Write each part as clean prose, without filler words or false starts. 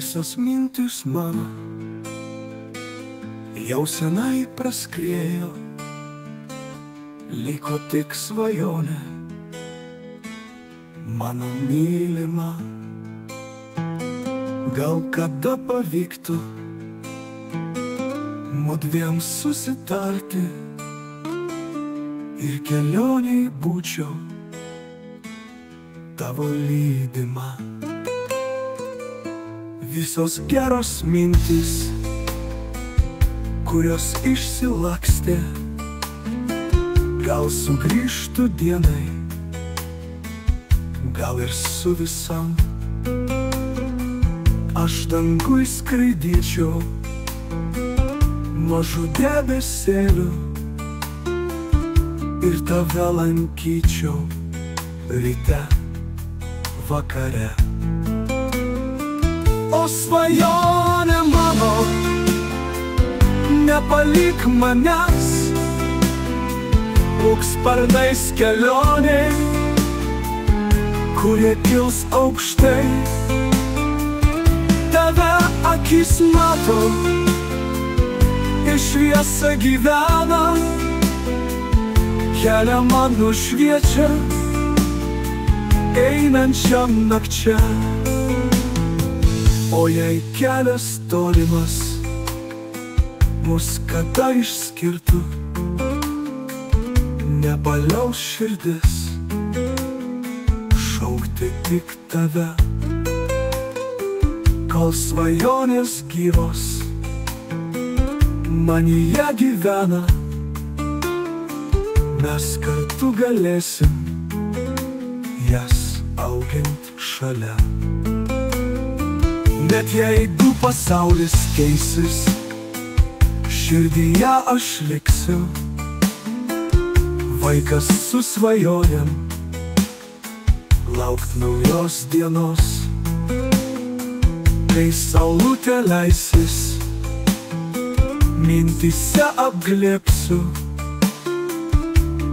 Visos mintis mano jau senai praskriejo, liko tik svajonė, mano mylima. Gal kada pavyktų mudviem susitarti ir kelioniai būčiau tavo lydima. Visos geros mintis, kurios išsilakstė, gal sugrįžtų dienai, gal ir su visam. Aš dangui skraidyčiau mažu debesėliu ir tave lankyčiau ryte, vakare. O svajonė mano, nepalik manęs, būk sparnais kelionėj, kurie kils aukštai. Tave akis mato ir šviesa gyvena, kelią man nušviečia einančiam nakčia. O jei kelias tolimas mus kada išskirtų, nepaliaus širdis šaukti tik tave. Kol svajonės gyvos manyje gyvena, mes kartu galėsim jas augint šalia. Net jeigu pasaulis keisis, širdyje aš liksiu vaikas su svajonėm, laukt naujos dienos. Kai saulutė leisis, mintyse apglėpsiu,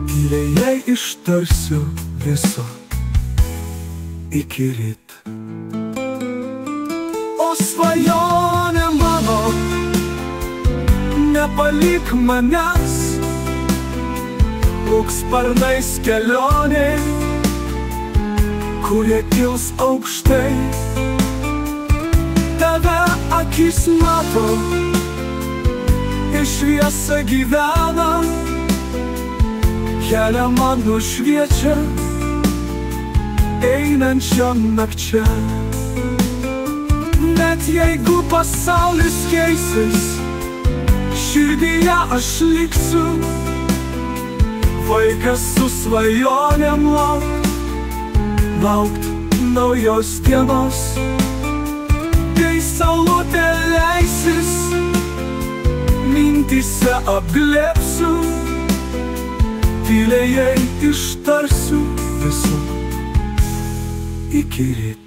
tyliai ištarsiu viso iki ryt. O svajonė mano, nepalik manęs, būk sparnais kelionėj, kurie kils aukštai. Tave akis mato ir šviesa gyvena, kelią man nušviečia einančiam nakčia. Net jeigu pasaulis keisis, širdyje aš liksiu vaikas su svajonėm, laukt naujos dienos. Kai saulutė leisis, mintyse apglėpsiu, tyliai ištarsiu viso iki ryt.